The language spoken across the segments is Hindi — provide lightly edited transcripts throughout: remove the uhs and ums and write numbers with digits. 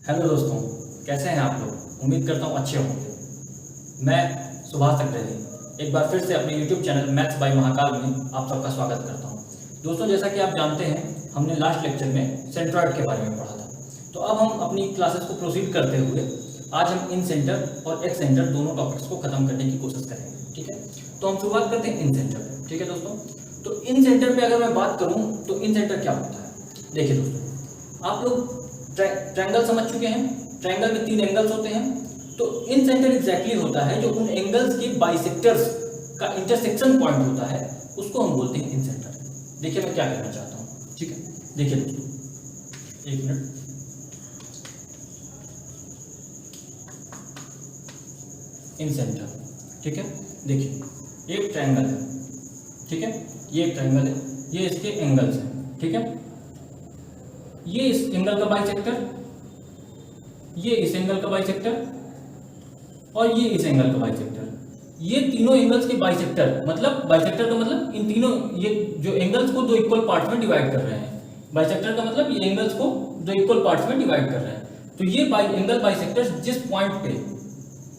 हेलो दोस्तों, कैसे हैं आप लोग। उम्मीद करता हूँ अच्छे होंगे। मैं सुभाष अग्रही एक बार फिर से अपने YouTube channel maths by Mahakal में आप सबका स्वागत करता हूँ। दोस्तों, जैसा कि आप जानते हैं, हमने लास्ट लेक्चर में सेंट्रॉइड के बारे में पढ़ा था। तो अब हम अपनी क्लासेस को प्रोसीड करते हुए आज हम इन सेंटर और एक्स सेंटर दोनों टॉपिक्स को खत्म करने की कोशिश करेंगे। ठीक है, तो हम शुरुआत करते हैं इन सेंटर। ठीक है दोस्तों, तो इन सेंटर पे अगर मैं बात करूँ तो इन सेंटर क्या होता है। देखिए दोस्तों, आप लोग ट्रायंगल समझ चुके हैं। ट्रायंगल में 3 एंगल्स होते हैं। तो इन सेंटर एग्जैक्टली होता है जो उन एंगल्स के बाइसेक्टर्स का इंटरसेक्शन पॉइंट होता है, उसको हम बोलते हैं इन सेंटर। देखिए मैं क्या कहना चाहता हूँ। ठीक है, देखिए दोस्तों, एक मिनट। इन सेंटर, ठीक है, देखिए एक ट्रायंगल है। ठीक है, ये एक ट्रायंगल है, ये इसके एंगल्स हैं। ठीक है, ये इस एंगल का बाइसेक्टर, ये इस एंगल का बाइसेक्टर और ये इस एंगल का बाइसेक्टर। ये तीनों एंगल्स के बाइसेक्टर, मतलब बाइसेक्टर का मतलब इन तीनों ये जो एंगल्स को दो इक्वल पार्ट्स में डिवाइड कर रहे हैं। बाइसेक्टर का मतलब ये एंगल्स को दो इक्वल पार्ट्स में डिवाइड कर रहे हैं। तो ये एंगल बाइसेक्टर्स जिस पॉइंट पे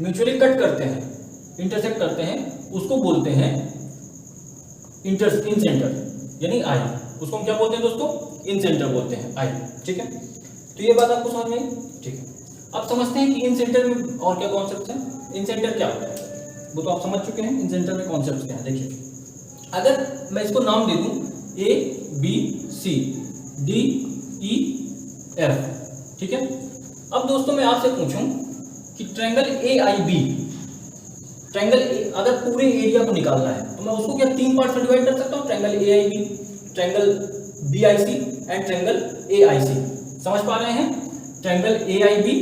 म्यूचुअली कट करते हैं, इंटरसेक्ट करते हैं, उसको बोलते हैं इन सेंटर, यानी आई। उसको हम क्या बोलते हैं दोस्तों? इन सेंटर बोलते हैं, आई। ठीक है, तो ये बात आपको समझ में आई। ठीक है, अब समझते हैं कि इन सेंटर में और क्या कॉन्सेप्ट्स हैं। इन सेंटर क्या होता है वो तो आप समझ चुके हैं। इन सेंटर में कॉन्सेप्ट्स क्या हैं देखिए। अगर मैं इसको नाम दे दूं A B C D E F, ठीक है। अब दोस्तों मैं आपसे पूछूं कि triangle A I B, triangle अगर पूरे एरिया को निकालना है तो मैं उसको क्या 3 पार्ट्स में डिवाइड कर सकता हूं? Triangle A I B, triangle B I C and triangle A I C. समझ पा रहे हैं? Triangle A I B,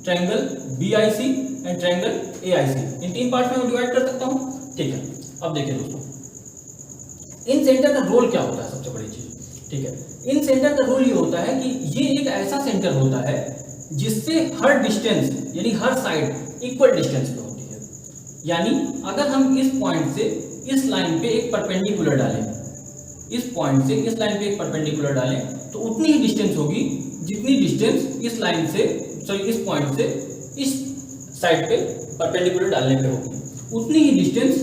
triangle B I C and triangle A I C, इन 3 पार्ट्स में मैं डिवाइड कर सकता हूं। ठीक है, अब देखिए दोस्तों, इन सेंटर का रोल क्या होता है, सबसे बड़ी चीज। ठीक है, इन सेंटर का रोल ये होता है कि ये एक ऐसा सेंटर होता है जिससे हर डिस्टेंस, यानी हर साइड इक्वल डिस्टेंस पे होती है। यानी अगर हम इस पॉइंट से इस लाइन पे एक परपेंडिकुलर डालें, इस पॉइंट से इस लाइन पे एक परपेंडिकुलर डालें, तो उतनी ही डिस्टेंस होगी जितनी डिस्टेंस इस लाइन से, सॉरी इस पॉइंट से इस साइड पे परपेंडिकुलर डालने पे होगी। उतनी ही डिस्टेंस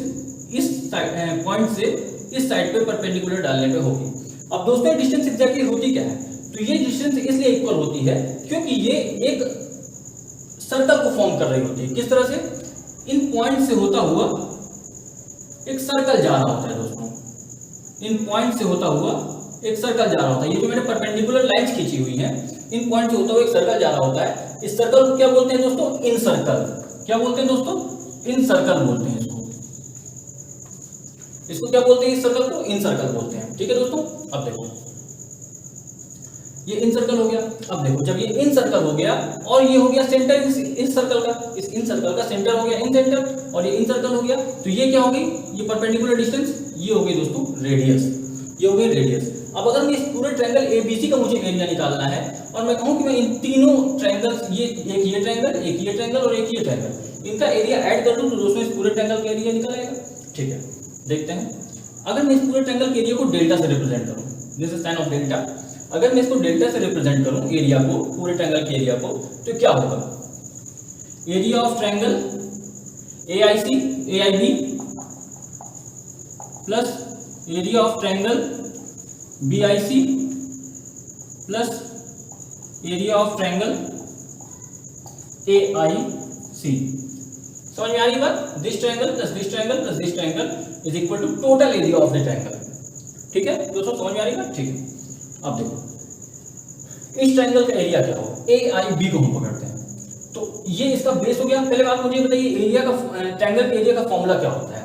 इस पॉइंट से इस साइड पे परपेंडिकुलर डालने पे होगी। अब दोस्तों डिस्टेंस एग्जैक्टली होती क्या है? तो ये डिस्टेंस इसलिए इक्वल होती है क्योंकि ये एक सर्कल को फॉर्म कर रही होती है। किस तरह से? इन पॉइंट से होता हुआ एक सर्कल जा रहा होता है दोस्तों। इन पॉइंट से होता हुआ एक सर्कल जा रहा होता है। ये जो मैंने परपेंडिकुलर लाइंस खींची हुई हैं, इन पॉइंट से होता हुआ एक सर्कल जा रहा होता है। इस सर्कल को क्या बोलते हैं दोस्तों? इन सर्कल। क्या बोलते हैं दोस्तों? इन सर्कल बोलते हैं इसको। इसको क्या बोलते हैं? इस सर्कल को इन सर्कल बोलते हैं। ठीक है दोस्तों, अब देखो ये इन सर्कल हो गया। अब देखो, जब ये इन सर्कल हो गया और ये हो गया सेंटर इस सर्कल का, इस इन सर्कल का सेंटर हो गया इन सेंटर, और ये इन सर्कल हो गया, तो ये क्या हो गई? ये परपेंडिकुलर डिस्टेंस, ये हो गई दोस्तों रेडियस। ये हो गई रेडियस। अब अगर मैं इस पूरे ट्रायंगल एबीसी का मुझे एरिया निकालना है और मैं कहूं कि मैं इन तीनों ट्रायंगल्स, ये एक ये ट्रायंगल, एक ये ट्रायंगल और एक ये ट्रायंगल, इनका एरिया ऐड कर दूं तो दोस्तों इस पूरे ट्रायंगल का एरिया निकल आएगा। ठीक है, देखते हैं। अगर मैं इस पूरे ट्रायंगल के एरिया को डेल्टा से रिप्रेजेंट करूं, this is sine of delta. अगर मैं इसको डेल्टा से रिप्रेजेंट करूं एरिया को, पूरे ट्रायंगल के एरिया को, तो क्या होगा? Area of triangle A I C A I B plus area of triangle B I C plus area of triangle A I C. समझ में आ रही बात? This triangle plus this triangle plus this triangle is equal to total area of the triangle. ठीक है दोस्तों, समझ में आ रही बात? ठीक है, अब देखो इस ट्रायंगल का एरिया क्या होगा? ए आई बी को हम पकड़ते हैं, तो ये इसका बेस हो गया। पहले आप मुझे बताइए एरिया का, ट्रायंगल के एरिया का फॉर्मूला क्या होता है?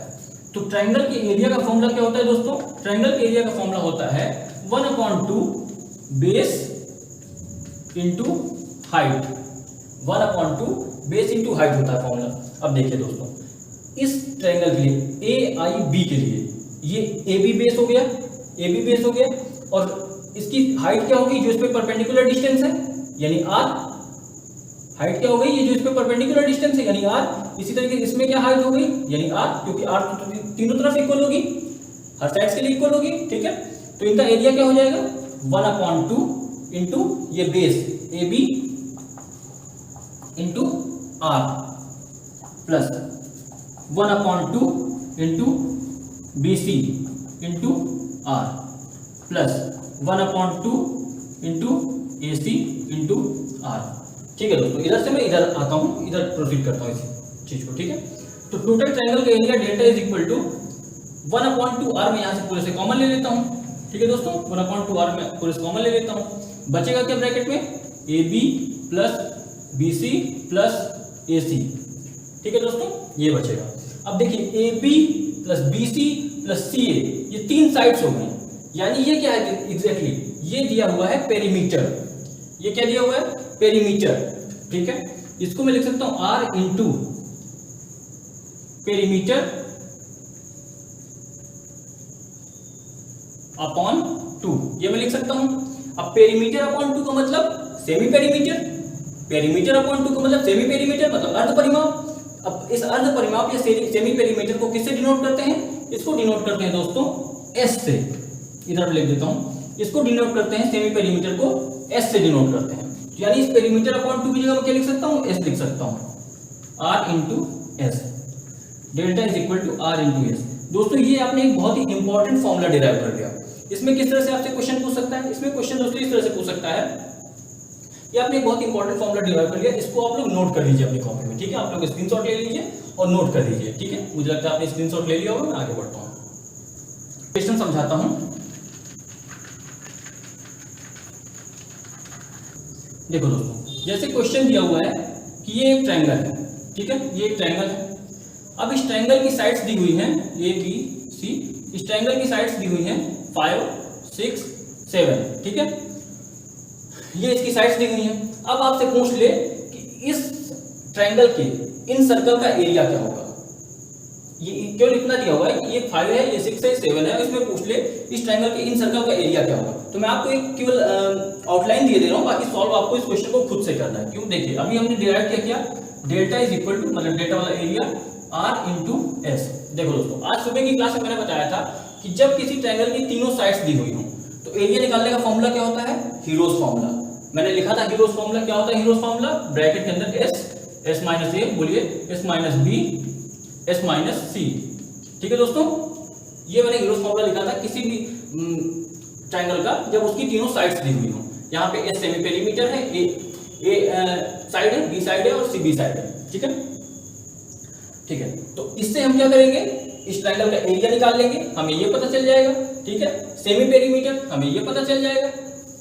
तो ट्रायंगल के एरिया का फॉर्मूला क्या होता है दोस्तों? ट्रायंगल के एरिया का फॉर्मूला होता है 1/2 base into height. 1/2 base into height होता है फॉर्मूला। अब देखिए दोस्तों, इस ट्रायंगल के लिए ए आई बी के लिए ये ए बी बेस हो गया, ए बी बेस हो गया, और इसकी हाइट क्या होगी? जो इस पे परपेंडिकुलर डिस्टेंस है यानी आर। हाइट क्या हो गई? ये जो इस पे परपेंडिकुलर डिस्टेंस है यानी आर। इसी तरीके इसमें क्या हाइट हो गई? यानी आर, क्योंकि आर तो तीनों तरफ इक्वल होगी, हर साइड के लिए इक्वल होगी। ठीक है, तो इनका एरिया क्या हो जाएगा? 1/2 इंटू ये base A B into R plus 1/2 into B C into R plus 1/2 into A C into R. ठीक है दोस्तों, इधर से मैं इधर आता हूँ, इधर प्रोसीड करता हूँ इसी चीज को। ठीक है, तो टोटल ट्रायंगल का area delta is equal to 1/2 R में यहाँ से पूरे से कॉमन ले लेता हूँ। ठीक है दोस्तों, 1/2 आर में पूरे से कॉमन ले लेता हूँ, बचेगा क्या ब्रैकेट में, A B plus B C plus A C. ठीक है दोस्तों, ये बचेगा। अब देखिए A B plus B C plus C A, ये 3 साइड्स हो गए, यानी ये क्या है एग्जैक्टली, ये दिया हुआ है पेरीमीटर। ये क्या दिया हुआ है, पेरीमीटर। ठीक है, इसको मैं लिख सकता हूं आर इंटू पेरीमीटर अपॉन 2, ये मैं लिख सकता हूं। अब पेरीमीटर अपॉन 2 का मतलब सेमी पेरीमीटर, पेरीमीटर अपॉन 2 का मतलब सेमी पेरीमीटर मतलब अर्ध परिमाप। अब इस अर्ध परिमाप या सेमी पेरीमीटर को किससे डिनोट करते हैं, इसको डिनोट करते हैं दोस्तों एस से। इधर लिख देता हूं, इसको डिनोट करते हैं, सेमी पेरीमीटर को एस से डिनोट करते हैं। यानी इस पेरीमीटर अपॉन 2 की जगह मैं क्या लिख सकता हूं, एस लिख सकता हूं, R into S, delta is equal to R into S. दोस्तों ये आपने एक बहुत ही इंपॉर्टेंट फॉर्मूला डिराइव कर लिया। इसमें किस तरह से आपसे क्वेश्चन पूछ सकता है, इसमें क्वेश्चन दोस्तों इस तरह से पूछ सकता है, ये आपने एक बहुत इंपॉर्टेंट फॉर्मूला डिराइव कर लिया, इसको आप लोग नोट कर लीजिए अपनी कॉपी में। ठीक है, आप लोग स्क्रीनशॉट ले लीजिए और नोट कर लीजिए। ठीक है, मुझे लगता है आपने स्क्रीनशॉट ले लिया होगा, मैं आगे बढ़ता हूँ, क्वेश्चन समझाता हूँ। देखो दोस्तों, जैसे क्वेश्चन दिया हुआ है कि ये एक ट्रायंगल है। ठीक है, ये एक ट्रायंगल है। अब इस ट्रायंगल की साइड्स दी हुई हैं ए बी सी, इस ट्रायंगल की साइड्स दी हुई हैं 5 6 7। ठीक है, ये इसकी साइड्स दी हुई हैं। अब आपसे पूछ ले कि इस ट्रायंगल के इन सर्कल का एरिया क्या होगा। ये केवल इतना दिया हुआ है कि ये 5 है, ये 6 है, 7 है, इसमें पूछ ले इस ट्रायंगल के इन सर्कल का एरिया क्या होगा। तो मैं आपको एक केवल आउटलाइन दिए दे रहा हूँ, बाकी सॉल्व आपको इस क्वेश्चन को खुद से करना है। क्यों, देखिए अभी हमने डिराइव किया क्या, डेल्टा इज इक्वल टू मतलब डेल्टा वाला एरिया आर इंटू एस। देखो दोस्तों, आज सुबह की क्लास में मैंने बताया था कि जब किसी ट्रायंगल की तीनों साइड्स दी हुई हो तो एरिया निकालने का फॉर्मूला क्या होता है, हीरोज फॉर्मूला। मैंने लिखा था हीरोज फॉर्मूला क्या होता है, हीरोज फॉर्मूला ब्रैकेट के अंदर एस माइनस ए, बोलिए S minus B S minus C. ठीक है दोस्तों, ये मैंने हीरोज फॉर्मूला लिखा था किसी भी ट्रायंगल का जब उसकी तीनों साइड्स दी हुई हो। यहाँ पे एस सेमी पेरीमीटर है, ए साइड है, बी साइड है और सी बी साइड है। ठीक है, ठीक है, तो इससे हम क्या करेंगे, इस ट्रायंगल का एरिया निकाल लेंगे, हमें ये पता चल जाएगा। ठीक है, सेमी पेरीमीटर हमें ये पता चल जाएगा,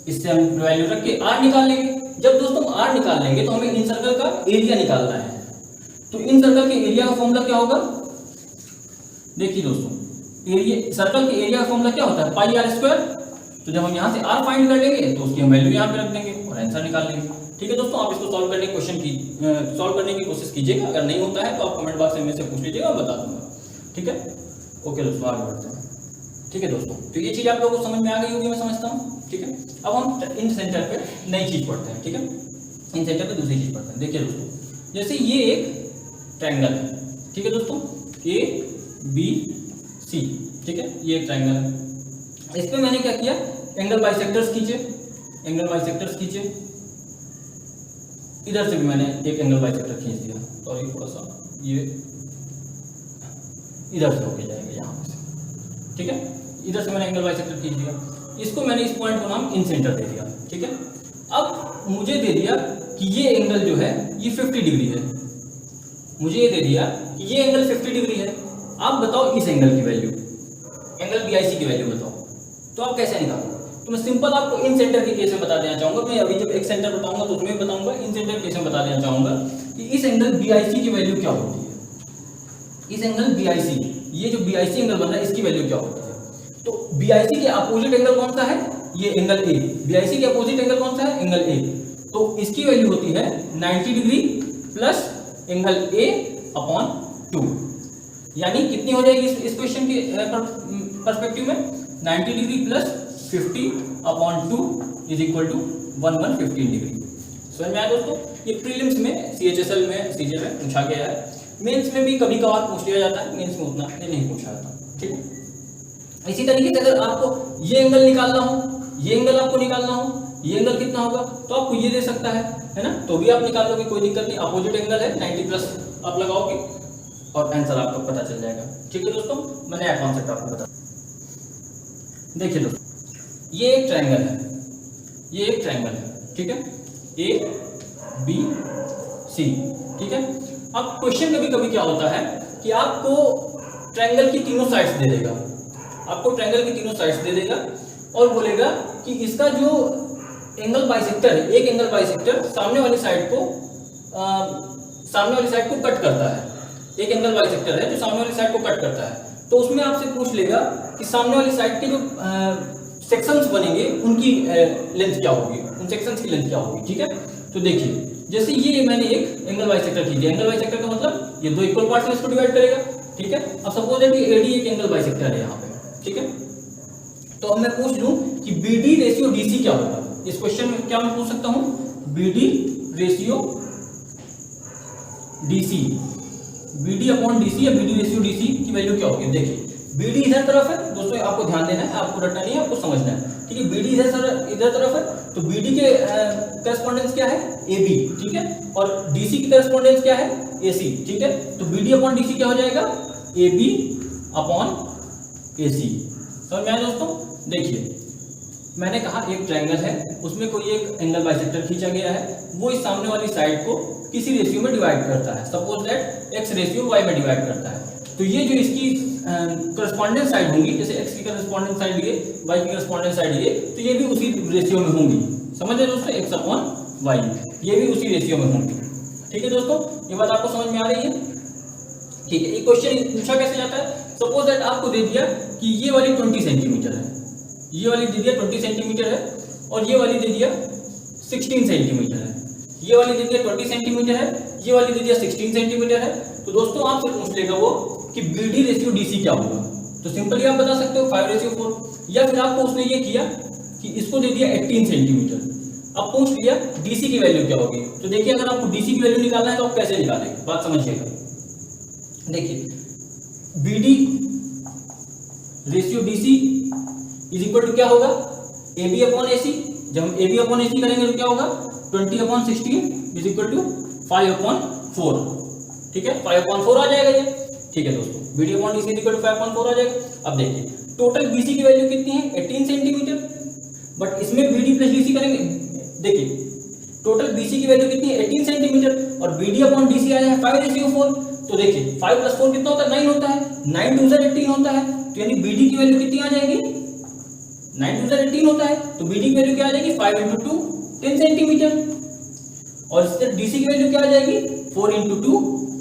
इससे हम वैल्यू रख के आर निकाल लेंगे। जब दोस्तों हम आर निकाल लेंगे तो हमें इन सर्कल का एरिया निकालना है। तो इन सर्कल के एरिया का फॉर्मूला क्या होगा, देखिए दोस्तों, एरिया सर्कल के एरिया का फॉर्मूला क्या होता है, पाई आर स्क्वायर। तो जब हम यहाँ से आर फाइंड कर लेंगे तो उसकी हम वैल्यू यहाँ पे रख देंगे और आंसर निकाल लेंगे। ठीक है दोस्तों, आप इसको सॉल्व करने की सॉल्व करने की कोशिश कीजिएगा। अगर नहीं होता है तो आप कमेंट बॉक्स में मेरे से पूछ लीजिएगा, मैं बता दूंगा। ठीक है, ओके दोस्तों, आगे बढ़ते हैं। ठीक है दोस्तों, तो ये चीज आप लोगों को समझ में आ गई होगी, मैं समझता हूँ। ठीक है, अब हम इन सेंटर पे नई चीज पढ़ते हैं। ठीक है, इन सेंटर पे दूसरी चीज पढ़ते हैं। देखिए दोस्तों, जैसे ये एक ट्रायंगल है। ठीक है दोस्तों, ए बी सी। ठीक है, ये एक ट्रायंगल है। इस पे मैंने क्या किया, एंगल बाइसेक्टर्स खींचे, एंगल बाइसेक्टर्स खींचे। इधर से भी मैंने एक एंगल बाइसेक्टर खींच दिया, और ये थोड़ा सा ये इधर से होके जाएगा यहाँ से। ठीक है, इधर से मैंने एंगल बाइसेक्टर खींच दिया, इसको मैंने इस पॉइंट को नाम इन सेंटर दे दिया। ठीक है, अब मुझे दे दिया कि ये एंगल जो है ये 50 डिग्री है। मुझे ये दे दिया कि ये एंगल 50 डिग्री है। आप बताओ इस एंगल की वैल्यू, एंगल BIC की वैल्यू बताओ। तो आप कैसे निकालोगे, तो मैं सिंपल आपको इन सेंटर के केस में बता देना चाहूंगा। मैं अभी जब एक सेंटर बताऊंगा तो उसमें बताऊंगा, इन सेंटर केस में बता देना चाहूंगा कि इस एंगल BIC की वैल्यू क्या होती है। इस एंगल BIC, ये जो BIC एंगल बन रहा है इसकी वैल्यू क्या होती है। तो BIC के अपोजिट एंगल कौन सा है, ये एंगल A। BIC के अपोजिट एंगल कौन सा है, एंगल A। तो इसकी वैल्यू होती है 90 degree plus angle A upon 2। यानी कितनी हो जाएगी इस क्वेश्चन के पर्सपेक्टिव में, 90 degree plus 50 upon 2 is equal to 1115 degree. समझ में आया दोस्तों, ये प्रीलिम्स में CHSL में CJ में पूछा गया है। मेंस में भी कभी कभार पूछ लिया जाता है, मेंस में उतना नहीं पूछा जाता। ठीक है, इसी तरीके से अगर आपको ये एंगल निकालना हो, ये एंगल आपको निकालना हो, ये एंगल कितना होगा, तो आपको ये दे सकता है ना, तो भी आप निकाल लोगे, कोई दिक्कत नहीं। अपोजिट एंगल है 90 प्लस आप लगाओगे और आंसर आपको पता चल जाएगा। ठीक है दोस्तों, मैं नया कॉन्सेप्ट आपको बता। देखिए दोस्तों, ये एक ट्रायंगल है, ये एक ट्रायंगल है, ठीक है, ABC, ठीक है। अब क्वेश्चन कभी कभी क्या होता है कि आपको ट्रायंगल की तीनों साइड्स दे देगा, आपको ट्रायंगल की तीनों साइड्स दे देगा और बोलेगा कि इसका जो एंगल बाइसेक्टर है, एक एंगल बाइसेक्टर सामने वाली साइड को कट करता है, एक एंगल बाइसेक्टर है जो सामने वाली साइड को कट करता है। तो उसमें आपसे पूछ लेगा कि सामने वाली साइड के जो सेक्शंस बनेंगे उनकी लेंथ क्या होगी, उन सेक्शंस की लेंथ क्या होगी, ठीक है। तो देखिए, जैसे ये मैंने एक एंगल बाइसेक्टर खींचा, एंगल बाइसेक्टर का मतलब ये दो इक्वल पार्ट्स में इसको डिवाइड करेगा, ठीक है। अब सपोज है कि AD एक एंगल बाइसेक्टर है यहाँ पे, ठीक है। तो अब मैं पूछ लूं कि BD रेशियो DC क्या होगा, इस क्वेश्चन में क्या मैं पूछ सकता हूं, BD ratio DC, BD upon DC या BD रेशियो DC की वैल्यू क्या होगी। देखिए BD इधर तरफ है दोस्तों, आपको ध्यान देना है, आपको रटना नहीं है, आपको समझना है, ठीक है। BD इधर तरफ है, तो BD के करस्पॉन्डेंस क्या है, AB, ठीक है, और DC की करस्पॉन्डेंस क्या है, AC, ठीक है। तो BD अपॉन DC क्या हो जाएगा, AB अपॉन AC। समझ में आया दोस्तों। देखिए मैंने कहा एक ट्रायंगल है, उसमें कोई एक एंगल बाइसेक्टर खींचा गया है, वो इस सामने वाली साइड को किसी रेशियो में डिवाइड करता है, suppose that x ratio y में डिवाइड करता है। तो ये जो इसकी करस्पॉन्डेंस साइड होंगी, जैसे x की करस्पॉन्डेंस साइड ये, y की करस्पॉन्डेंस साइड ये, तो ये भी उसी रेशियो में होंगी। समझ रहे दोस्तों, x अपॉन y, ये भी उसी रेशियो में होंगी। ठीक है दोस्तों, ये बात आपको समझ में आ रही है। ठीक है, एक क्वेश्चन पूछा कैसे जाता है, सपोज दैट आपको दे दिया कि ये वाली 20 सेंटीमीटर है, ये वाली दे दिया 20 सेंटीमीटर है, और ये वाली दे दिया 16 सेंटीमीटर है, ये वाली दे दिया 20 सेंटीमीटर है, ये वाली दे दिया 16 सेंटीमीटर है। तो दोस्तों आपसे पूछ लेगा वो कि BD रेशियो DC क्या होगा, तो सिंपली आप बता सकते हो 5:4, या फिर आपको उसने ये किया कि इसको दे दिया 18 सेंटीमीटर, अब पूछ लिया DC की वैल्यू क्या होगी। तो देखिए अगर आपको DC की वैल्यू निकालना है तो आप कैसे निकालेंगे, बात समझिएगा। देखिए BD ratio DC is equal to क्या होगा, AB अपॉन AC। जब हम AB अपॉन AC करेंगे तो क्या होगा, 20 upon 16 is equal to 5 upon 4, ठीक है, 5 अपॉन 4 आ जाएगा ये। ठीक है दोस्तों, BD upon DC is equal to 5 upon 4 आ जाएगा। अब देखिए टोटल BC की वैल्यू कितनी है, 18 सेंटीमीटर, बट इसमें BD प्लस DC करेंगे, देखिए टोटल BC की वैल्यू कितनी है 18 सेंटीमीटर, और BD अपॉन DC आया है 5:4। तो देखिए 5 + 4 कितना होता है, 9 होता है, 9 2 18 होता है, तो यानी BD की वैल्यू कितनी आ जाएगी, 9 2 18 होता है, तो BD की वैल्यू क्या आ जाएगी, 5 × 2 10 सेंटीमीटर, और इससे DC की वैल्यू क्या आ जाएगी, 4 × 2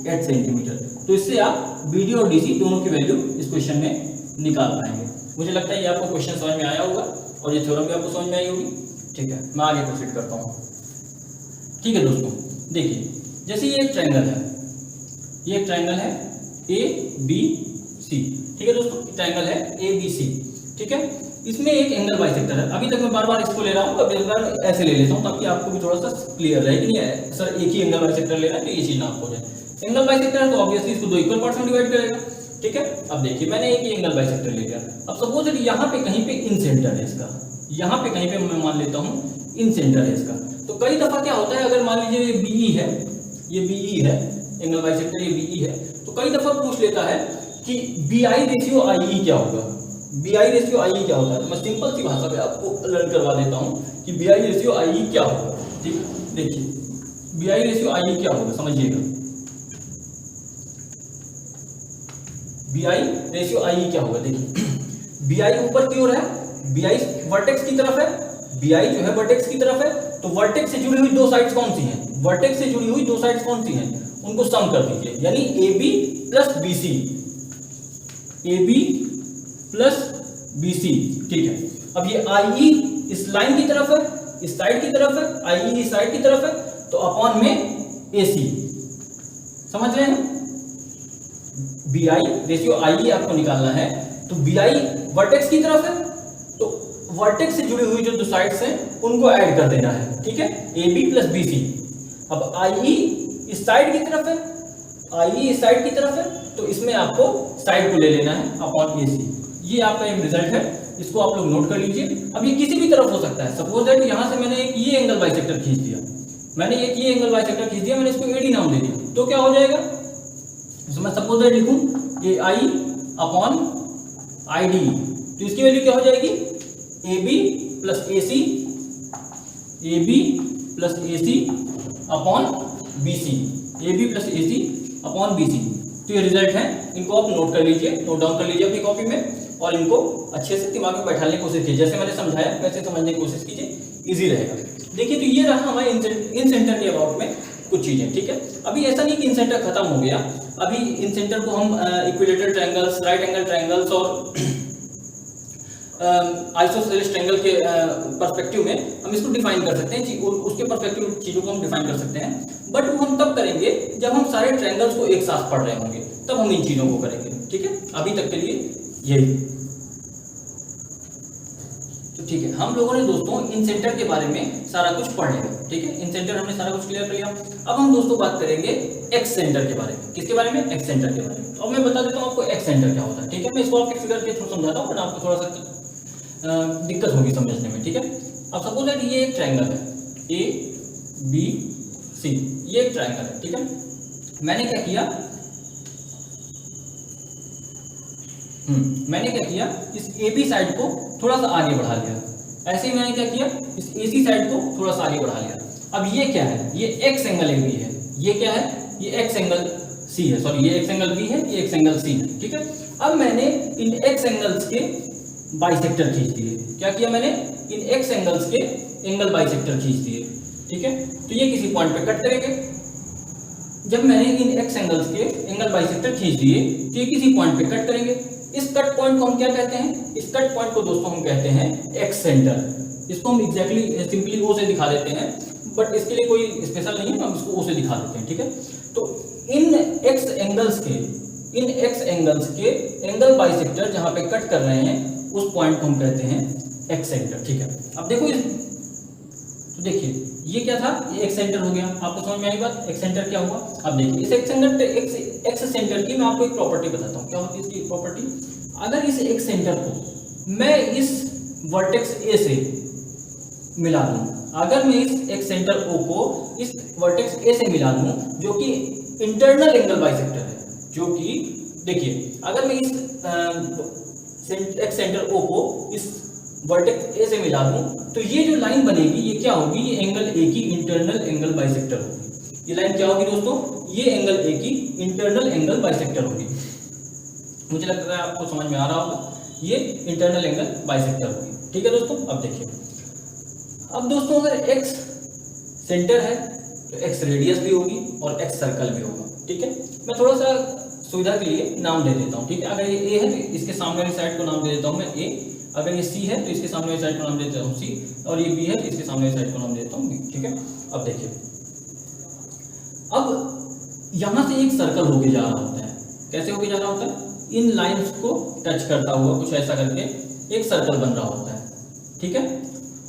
8 सेंटीमीटर। तो इससे आप BD और DC दोनों की वैल्यू इस क्वेश्चन में निकाल पाएंगे। मुझे लगता है ये आपको क्वेश्चन समझ में आया होगा और ये थ्योरम भी आपको समझ में आई होगी। ठीक है, मैं आगे प्रोसीड करता हूँ। ठीक है दोस्तों, देखिए जैसे ये एक ट्रायंगल है, ये एक ट्रायंगल है ABC, ठीक है दोस्तों, ट्रायंगल है ABC, ठीक है। इसमें एक एंगल बाइसेक्टर है, अभी तक मैं बार बार इसको ले रहा हूँ, अब इस बार ऐसे ले लेता हूँ ताकि आपको भी थोड़ा सा क्लियर रहे कि नहीं सर एक ही एंगल बाइसेक्टर ले रहा है तो ये चीज ना आपको जाए। एंगल बाइसेक्टर है तो ऑब्वियसली इसको दो इक्वल पार्ट्स में डिवाइड करेगा, ठीक है। अब देखिए मैंने एक ही एंगल बाइसेक्टर ले लिया, अब सपोज दैट यहाँ पे कहीं पे इन सेंटर है इसका, यहाँ पे कहीं पे मैं मान लेता हूँ इन सेंटर है इसका। तो कई दफा क्या होता है, अगर मान लीजिए ये BE है, ये BE है एंगल बाइसेक्टर, ये BE है, तो कई दफा पूछ लेता है कि BI रेशियो IE क्या होगा, BI रेशियो IE क्या होता है। तो मैं सिंपल सी भाषा में आपको लर्न करवा देता हूँ कि BI रेशियो IE क्या होगा। ठीक है, देखिए BI रेशियो IE क्या होगा, समझिएगा BI रेशियो IE क्या होगा। देखिए BI ऊपर की ओर है, BI वर्टेक्स की तरफ है, BI जो है वर्टेक्स की तरफ है, तो वर्टेक्स से जुड़ी हुई दो साइड्स कौन सी हैं, वर्टेक्स से जुड़ी हुई दो साइड्स कौन सी हैं, उनको सम कर दीजिए, यानी AB plus BC, AB plus BC, ठीक है। अब ये IE इस लाइन की तरफ है, इस साइड की तरफ है, IE इस साइड की तरफ है, तो अपॉन में AC, समझ रहे हैं। BI रेशियो IE आपको निकालना है, तो BI वर्टेक्स की तरफ है, तो वर्टेक्स से जुड़ी हुई जो दो साइड्स हैं उनको ऐड कर देना है, ठीक है, AB प्लस BC। अब IE इस साइड की तरफ है, IE इस साइड की तरफ है, तो इसमें आपको साइड को ले लेना है अपॉन AC। ये आपका एक रिजल्ट है इसको आप लोग नोट कर लीजिए। अब ये किसी भी तरफ हो सकता है। सपोज दैट यहाँ से मैंने एक ये एंगल बाइसेक्टर खींच दिया, मैंने एक ये एंगल बाइसेक्टर खींच दिया, मैंने इसको एडी नाम दे दिया, तो क्या हो जाएगा, तो मैं सपोज दैट लिखूं ए आई अपॉन आई डी, तो इसकी वैल्यू क्या हो जाएगी, A B plus A C, A B plus A C upon B C, A B plus A C upon B C. तो ये रिजल्ट है, इनको आप नोट कर लीजिए, नोट डाउन कर लीजिए अपनी कॉपी में और इनको अच्छे से दिमाग में बैठाने की कोशिश कीजिए। जैसे मैंने समझाया वैसे समझने की कोशिश कीजिए, इजी रहेगा। देखिए तो ये रहा हमारे इन सेंटर के अबाउट में कुछ चीजें, ठीक है। अभी ऐसा नहीं कि इन सेंटर खत्म हो गया, अभी इन सेंटर को हम equilateral triangles, right angle triangles और आइसोसेलेस ट्रायंगल के पर्सपेक्टिव में हम इसको डिफाइन कर सकते हैं, उसके पर्सपेक्टिव चीजों को हम डिफाइन कर सकते हैं, बट वो हम तब करेंगे जब हम सारे ट्रायंगल्स को एक साथ पढ़ रहे होंगे, तब हम इन चीजों को करेंगे, ठीक है। अभी तक के लिए यही तो ठीक है। हम लोगों ने दोस्तों इन सेंटर के बारे में सारा कुछ पढ़ लिया, ठीक है। इन सेंटर हमने सारा कुछ क्लियर कर लिया। अब हम दोस्तों बात करेंगे एक्स सेंटर के बारे में। किसके बारे में, एक्स सेंटर के बारे में। तो अब मैं बता देता हूँ आपको एक्स सेंटर क्या होता है, ठीक है। मैं इसको आपके फिगर के थ्रू समझाता हूँ, आपको थोड़ा सा दिक्कत होगी समझने में, ठीक है। अब सपोज दैट ये एक ट्रायंगल है ए बी सी, ये एक ट्रायंगल है, ठीक है। मैंने क्या किया, इस ए बी साइड को थोड़ा सा आगे बढ़ा लिया। ऐसे ही मैंने क्या किया, इस ए सी साइड को थोड़ा सा आगे बढ़ा लिया। अब ये क्या है, ये एक्स एंगल ए बी है, ये क्या है, ये एक्स एंगल सी है, सॉरी ये एक्स एंगल बी है, ये एक्स एंगल सी है, ठीक है। अब मैंने इन एक्स एंगल्स के बाइसेक्टर खींच दिए। क्या किया मैंने, इन एक्स एंगल्स के एंगल बाइसेक्टर खींच दिए, ठीक है। तो ये किसी पॉइंट पे कट करेंगे। जब मैंने इन एक्स एंगल्स के एंगल बाइसेक्टर खींच दिए तो ये किसी पॉइंट पे कट करेंगे। इस कट पॉइंट को हम क्या कहते हैं, इस कट पॉइंट को दोस्तों हम कहते हैं एक्स सेंटर। इसको हम एग्जैक्टली सिंपली ओ से दिखा देते हैं, बट इसके लिए कोई स्पेशल नहीं है, हम इसको ओ से दिखा देते हैं, ठीक है। तो इन एक्स एंगल्स के एंगल बाइसेक्टर जहां पे कट कर रहे हैं उस पॉइंट को हम कहते हैं एक्स सेंटर, ठीक है। अब देखो तो देखिए ये क्या था, ये एक्स सेंटर हो गया। आपको समझ में आई बात, एक्स सेंटर क्या हुआ। अब देखिए इस एक्स सेंटर की मैं आपको एक प्रॉपर्टी बताता हूँ, क्या होती है इसकी प्रॉपर्टी। अगर इस एक्स सेंटर को मैं इस वर्टेक्स ए से मिला दूं, अगर मैं इस एक्स सेंटर ओ को इस वर्टेक्स ए से मिला दूं, जो कि इंटरनल एंगल बाइसेक्टर है, जो कि देखिए अगर मैं इस एक्स सेंटर ओ को इस वर्टेक्स ए से मिला दूं, तो ये जो लाइन बनेगी ये क्या होगी, ये एंगल ए की इंटरनल एंगल बाइसेक्टर होगी। ये लाइन क्या होगी दोस्तों, ये एंगल ए की इंटरनल एंगल बाइसेक्टर होगी। मुझे लगता है आपको समझ में आ रहा होगा, ये इंटरनल एंगल बाइसेक्टर होगी, ठीक है दोस्तों। अब देखिए, अब दोस्तों अगर एक्स सेंटर है तो एक्स रेडियस भी होगी और एक्स सर्कल भी होगा, ठीक है। मैं थोड़ा सा सुविधा के लिए नाम दे देता हूँ, ठीक है। अगर ये ए है तो इसके सामने वाली साइड को नाम दे देता हूँ मैं ए, अगर ये सी है तो इसके सामने वाली साइड को नाम देता हूँ सी, और ये बी है तो इसके सामने वाली साइड को नाम देता हूँ बी, ठीक है। अब देखिए, अब यहां से एक सर्कल होके जा रहा होता है। कैसे होके जा रहा होता है, इन लाइंस को टच करता हुआ कुछ ऐसा करके एक सर्कल बन रहा होता है, ठीक है।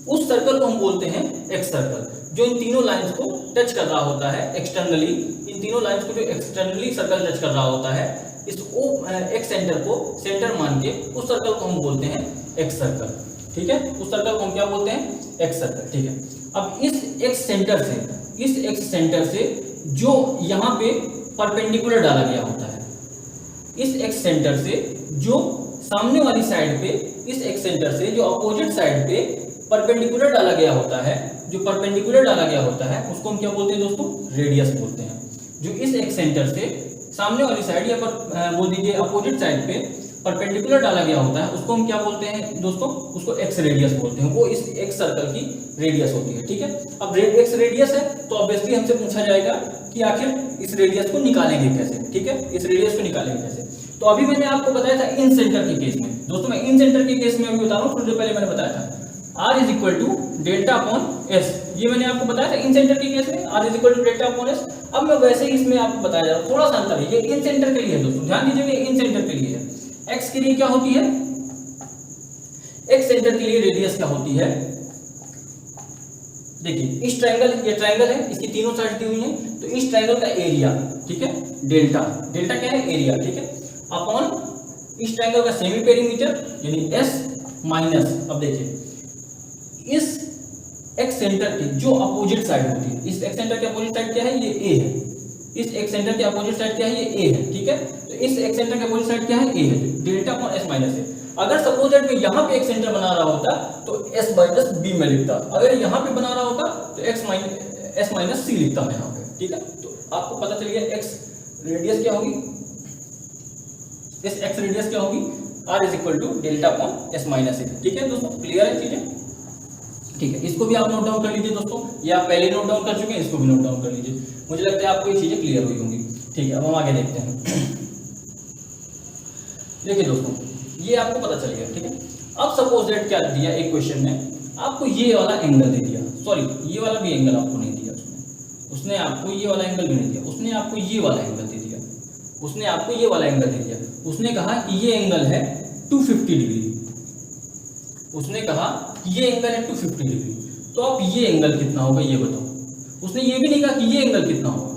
उस सर्कल को हम बोलते हैं एक्स सर्कल, जो इन तीनों लाइंस को टच कर रहा होता है एक्सटर्नली। इन तीनों लाइंस को जो एक्सटर्नली सर्कल टच कर रहा होता है, इस ओ एक्स सेंटर को सेंटर मान के उस सर्कल को हम बोलते हैं एक्स सर्कल, ठीक है। उस सर्कल को हम क्या बोलते हैं, एक्स सर्कल, ठीक है। अब इस एक्स सेंटर से जो यहाँ पे परपेंडिकुलर डाला गया होता है, इस एक्स सेंटर से जो सामने वाली साइड पे, इस एक्स सेंटर से जो अपोजिट साइड पे परपेंडिकुलर डाला गया होता है, जो परपेंडिकुलर डाला गया होता है उसको हम क्या बोलते हैं दोस्तों, रेडियस बोलते हैं। जो इस एक्स सेंटर से सामने वाली साइड या पर बोल दीजिए अपोजिट साइड पे परपेंडिकुलर डाला गया होता है, उसको हम क्या बोलते हैं दोस्तों, उसको एक्स रेडियस बोलते हैं। वो इस एक्स सर्कल की रेडियस होती है, ठीक है। अब एक्स रेडियस है तो ऑब्वियसली हमसे पूछा जाएगा कि आखिर इस रेडियस को निकालेंगे कैसे, ठीक है। इस रेडियस को निकालेंगे कैसे, तो अभी मैंने आपको बताया था इन सेंटर के केस में। दोस्तों मैं इन सेंटर के केस में अभी बता रहा हूँ, थोड़ी देर पहले मैंने बताया था R is equal to delta upon S. ये मैंने आपको बताया था इन सेंटर के केस में R is equal to delta upon S. अब मैं वैसे ही इसमें आपको बताया जा रहा हूँ, थोड़ा सा अंतर है। ये इन सेंटर के लिए है दोस्तों, ध्यान दीजिएगा, इन सेंटर के लिए है। एक्स के लिए क्या होती है, एक्स सेंटर के लिए रेडियस क्या होती है, देखिए इस ट्रायंगल, ये ट्रायंगल है, इसकी तीनों साइड दी हुई हैं, तो इस ट्रायंगल का एरिया, ठीक है, डेल्टा, डेल्टा क्या है, एरिया, ठीक है, अपॉन इस ट्रायंगल का सेमी पेरीमीटर यानी एस, माइनस, अब देखिए इस एक्स सेंटर की जो अपोजिट साइड होती है, इस एक्स सेंटर के अपोजिट साइड क्या है, ये ए है, इस एक्स सेंटर के अपोजिट साइड क्या है, ये ए है, ठीक है। तो इस एक्स सेंटर के अपोजिट साइड क्या है, ए है, डेल्टा अपॉन एस माइनस ए। अगर सपोज दैट मैं यहाँ पे एक सेंटर बना रहा होता तो एस माइनस बी में लिखता, अगर यहाँ पे बना रहा होता तो एस माइनस सी लिखता मैं यहाँ पे, ठीक है। तो आपको पता चल गया एक्स रेडियस क्या होगी, इस एक्स रेडियस क्या होगी, R is equal to delta upon S minus A, ठीक है दोस्तों, क्लियर है चीजें, ठीक है। इसको भी आप नोट डाउन कर लीजिए दोस्तों, ये आप पहले नोट डाउन कर चुके हैं, इसको भी नोट डाउन कर लीजिए, मुझे लगता है आपको ये चीजें क्लियर हुई होंगी, ठीक है। अब हम आगे देखते हैं। देखिए दोस्तों ये आपको पता चल गया, ठीक है। अब सपोज दैट क्या दिया एक क्वेश्चन में, आपको ये वाला एंगल दे दिया, सॉरी ये वाला भी एंगल आपको नहीं दिया उसने आपको ये वाला एंगल भी नहीं दिया, उसने आपको ये वाला एंगल दे दिया, उसने आपको ये वाला एंगल दे दिया, उसने कहा कि ये एंगल है 250 डिग्री, उसने कहा कि ये एंगल है 250 डिग्री, तो आप ये एंगल कितना होगा ये बताओ। उसने ये भी नहीं कहा कि ये एंगल कितना होगा,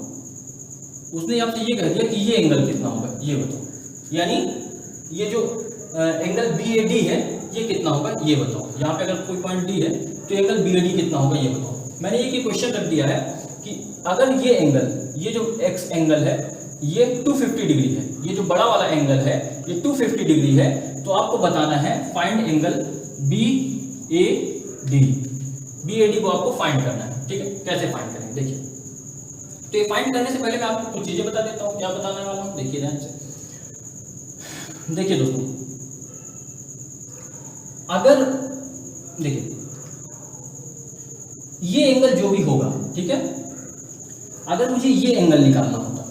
उसने आपसे ये कह दिया कि ये एंगल कितना होगा ये बताओ, यानी ये जो एंगल BAD है ये कितना होगा ये बताओ। यहाँ पे अगर कोई पॉइंट डी है तो एंगल BAD कितना होगा ये बताओ। मैंने ये क्वेश्चन रख दिया है कि अगर ये एंगल, ये जो एक्स एंगल है ये 250 डिग्री है, ये जो बड़ा वाला एंगल है ये 250 डिग्री है, तो आपको बताना है फाइंड एंगल BAD को आपको फाइंड करना है, ठीक है। कैसे फाइंड करेंगे देखिए, तो ये फाइंड करने से पहले मैं आपको कुछ चीजें बता देता हूँ, क्या बताने वाला हूँ देखिए ध्यान से। देखिए दोस्तों अगर देखिए ये एंगल जो भी होगा, ठीक है, अगर मुझे ये एंगल निकालना होता,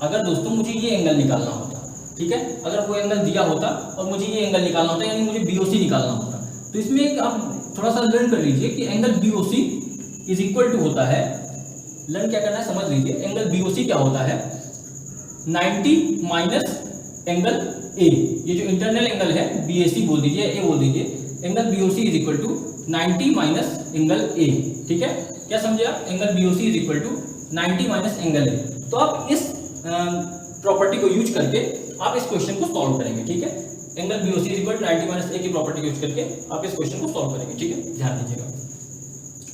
अगर दोस्तों मुझे ये एंगल निकालना होता, ठीक है, अगर कोई एंगल दिया होता और मुझे ये एंगल निकालना होता, यानी मुझे BOC निकालना होता, तो इसमें एक आप थोड़ा सा लर्न कर लीजिए कि angle BOC is equal to होता है, लर्न क्या करना है समझ लीजिए, एंगल BOC क्या होता है 90 माइनस एंगल A, ये जो इंटरनल एंगल है BAC बोल दीजिए, A बोल दीजिए, angle BOC is equal to 90 minus angle A, ठीक है, क्या समझे आप, angle BOC is equal to 90 minus angle A। तो आप इस प्रॉपर्टी को यूज करके आप इस क्वेश्चन को सॉल्व करेंगे, ठीक है, angle BOC is equal to 90 minus A की प्रॉपर्टी को यूज करके आप इस क्वेश्चन को सॉल्व करेंगे, ठीक है, ध्यान दीजिएगा।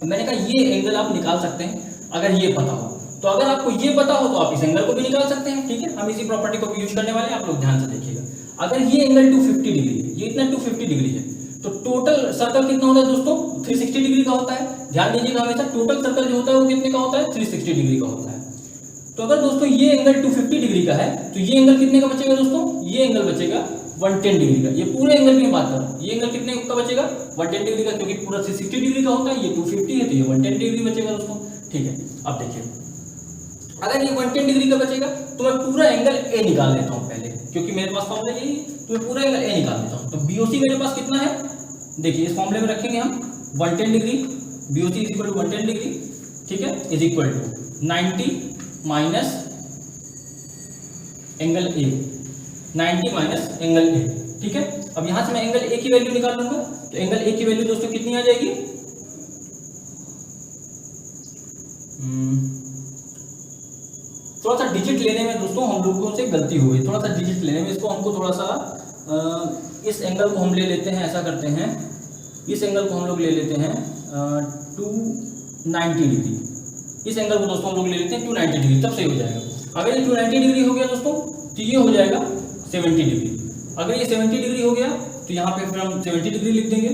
मैंने कहा ये एंगल आप निकाल सकते हैं अगर ये पता हो, तो अगर आपको ये पता हो तो आप इस एंगल को भी निकाल सकते हैं, ठीक है, हम इसी प्रॉपर्टी को भी यूज करने वाले हैं, आप लोग ध्यान से देखिएगा। अगर ये एंगल 250 डिग्री है, ये इतना 250 डिग्री है, तो टोटल सर्कल कितना होता है दोस्तों 360 डिग्री का होता है, ध्यान दीजिएगा हमेशा टोटल सर्कल जो होता है वो कितने का होता है 360 डिग्री का होता है। तो अगर दोस्तों ये एंगल 250 डिग्री का है तो ये एंगल कितने का बचेगा दोस्तों, ये एंगल बचेगा 110 डिग्री का, ये पूरे एंगल की बात कर रहा हूं, ये एंगल कितने का बचेगा 110 डिग्री का, क्योंकि पूरा 360 डिग्री का होता है, ये 250 है तो ये 110 डिग्री बचेगा दोस्तों, ठीक है। अब देखिए अगर ये 110 डिग्री का बचेगा तो मैं पूरा एंगल A निकाल लेता हूं पहले, क्योंकि मेरे पास फॉर्मूला यही है, तो मैं पूरा एंगल A निकाल लेता हूं। तो BOC मेरे पास कितना है, देखिए इस फॉर्मूले में रखेंगे हम 110 degree, BOC is equal to 110 degree, ठीक है, is equal to 90 minus angle A, 90 minus angle A, ठीक है। अब यहां से मैं एंगल A की वैल्यू निकाल लूंगा, तो एंगल A की वैल्यू दोस्तों कितनी आ जाएगी, थोड़ा सा डिजिट लेने में दोस्तों हम लोगों से गलती हुई, थोड़ा सा डिजिट लेने में, इसको हमको थोड़ा सा इस एंगल को हम ले लेते हैं, ऐसा करते हैं, इस एंगल को हम लोग ले लेते हैं 290 डिग्री, इस एंगल को दोस्तों हम लोग ले लेते हैं 290 डिग्री, तब सही हो जाएगा। अगर ये 290 डिग्री हो गया दोस्तों तो ये हो जाएगा 70 डिग्री, अगर ये 70 डिग्री हो गया तो यहाँ पे फिर हम 70 डिग्री लिख देंगे,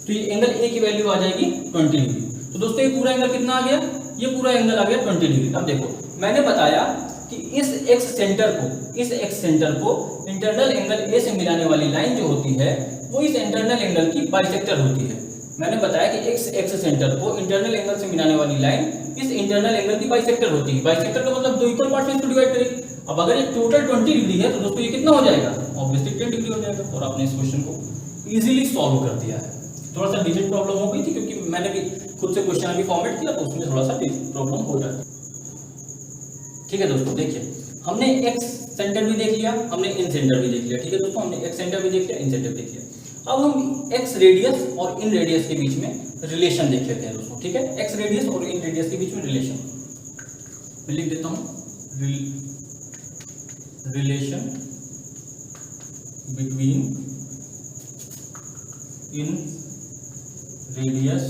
तो ये एंगल A की वैल्यू आ जाएगी 20 डिग्री। तो दोस्तों ये पूरा एंगल कितना आ गया, ये पूरा एंगल आ गया 20 डिग्री। अब देखो मैंने बताया कि इस एक्स सेंटर को इंटरनल एंगल A से मिलाने वाली लाइन जो होती है वो इस इंटरनल एंगल की बाइसेक्टर होती है। मैंने बताया कि एक्स सेंटर को इंटरनल एंगल से मिलाने वाली लाइन इस इंटरनल एंगल की बाइसेक्टर होती है। बाइसेक्टर का मतलब दो इक्वल पार्ट में इसको डिवाइड करेंगे। अब अगर ये टोटल 20 डिग्री है तो दोस्तों ये कितना हो जाएगा, ऑब्वियसली 10 डिग्री हो जाएगा। और आपने इस क्वेश्चन को इजीली सॉल्व कर दिया है। थोड़ा सा डिजिट प्रॉब्लम हो गई थी क्योंकि मैंने भी खुद से क्वेश्चन अभी फॉर्मेट किया तो उसमें थोड़ा सा प्रॉब्लम हो जाता है। ठीक है दोस्तों, देखिए हमने एक्स सेंटर भी देख लिया, हमने इन सेंटर भी देख लिया। ठीक है दोस्तों, हमने एक्स सेंटर भी देख लिया, इन सेंटर देख लिया। अब हम एक्स रेडियस और इन रेडियस के बीच में रिलेशन देख लेते हैं दोस्तों। ठीक है, एक्स रेडियस और इन रेडियस के बीच में रिलेशन मैं लिख देता हूं, relation between in radius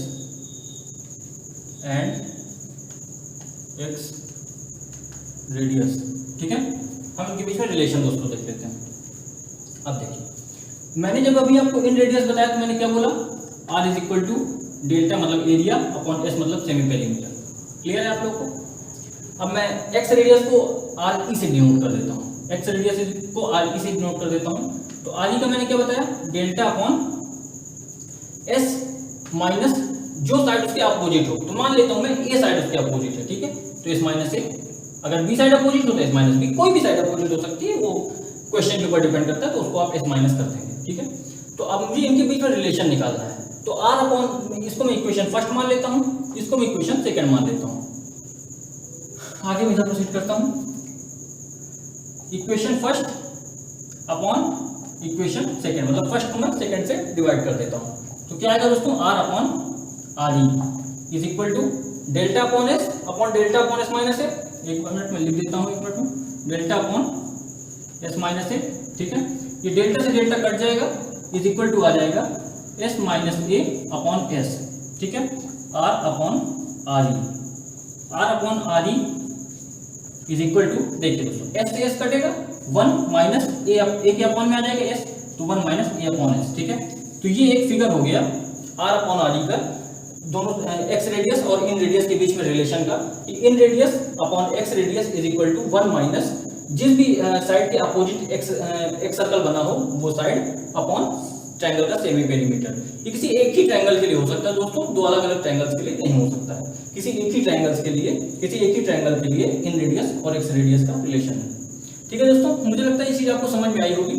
and x radius. ठीक है, हम इनके बीच में रिलेशन दोस्तों देख लेते हैं। अब देखिए, मैंने जब अभी आपको इन रेडियस बताया तो मैंने क्या बोला, r is equal to delta मतलब एरिया अपॉन s मतलब सेमी पेरीमीटर। क्लियर है आप लोग को? अब मैं x रेडियस को r e से डिनोट कर देता हूँ, x रेडियस को r e से डिनोट कर देता हूँ। तो r e का मैंने क्या बताया, डेल्टा अपॉन s माइनस जो साइड उसके अपोजिट हो। तो मान लेता हूँ मैं a साइड उसके अपोजिट है, ठीक है, तो s माइनस a। अगर b साइड अपोजिट हो तो s माइनस b, कोई भी साइड अपोजिट हो सकती है, वो क्वेश्चन के ऊपर डिपेंड करता है, तो उसको आप s माइनस कर देंगे। ठीक है, तो अब मुझे इनके बीच में रिलेशन निकालना है। तो r अपॉन, इसको मैं इक्वेशन फर्स्ट मान लेता हूँ, इसको मैं इक्वेशन सेकंड मान लेता हूँ। आगे मैं इधर प्रोसीड करता हूँ, equation first upon equation second, मतलब फर्स्ट को मैं सेकंड से डिवाइड कर देता हूँ। तो क्या आएगा दोस्तों, r upon r e is equal to delta upon s upon delta upon s minus a। एक मिनट में लिख देता हूँ, एक मिनट में, delta upon s minus a। ठीक है, ये डेल्टा से डेल्टा कट जाएगा, इज इक्वल टू आ जाएगा s minus a upon s। ठीक है, r upon r e, r upon r e is equal to, देखिए दोस्तों, s से s कटेगा, 1 माइनस a के अपॉन में आ जाएगा s, तो 1 माइनस a अपॉन s। ठीक है, तो ये एक फिगर हो गया r अपॉन r e का, दोनों x रेडियस और इन रेडियस के बीच में रिलेशन का। In radius upon x radius is equal to 1 minus जिस भी साइड के अपोजिट x सर्कल बना हो वो साइड अपॉन ट्रायंगल का सेमी पेरीमीटर। ये किसी एक ही ट्रायंगल के लिए हो सकता है दोस्तों, दो अलग अलग ट्रायंगल्स के लिए नहीं हो सकता है। किसी एक ही ट्रायंगल्स के लिए, किसी एक ही ट्रायंगल के लिए इन रेडियस और x रेडियस का रिलेशन है। ठीक है दोस्तों, मुझे लगता है ये चीज आपको समझ में आई होगी।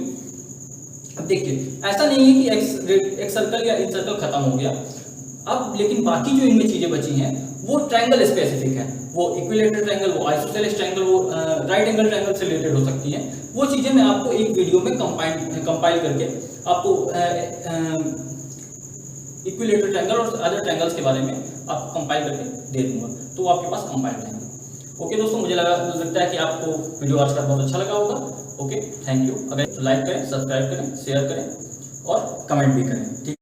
अब देखिए, ऐसा नहीं है कि x सर्कल या इन सर्कल खत्म हो गया अब, लेकिन बाकी जो इनमें चीजें बची हैं वो ट्रायंगल स्पेसिफिक है। वो इक्विलेटरल ट्रायंगल, वो आइसोसेलेस ट्रायंगल, वो राइट एंगल ट्रायंगल से रिलेटेड हो सकती हैं। वो चीजें मैं आपको एक वीडियो में कंपाइल करके आपको इक्विलेटरल ट्रायंगल और अदर ट्रायंगल्स के बारे में आपको कंपाइल करके दे दूंगा, तो आपके पास कंपाइल रहेंगे। ओके दोस्तों, मुझे लगता है कि आपको वीडियो आज का बहुत अच्छा लगा होगा। Okay, thank you. अगर लाइक करें, सब्सक्राइब करें, शेयर करें और कमेंट भी करें। ठीक।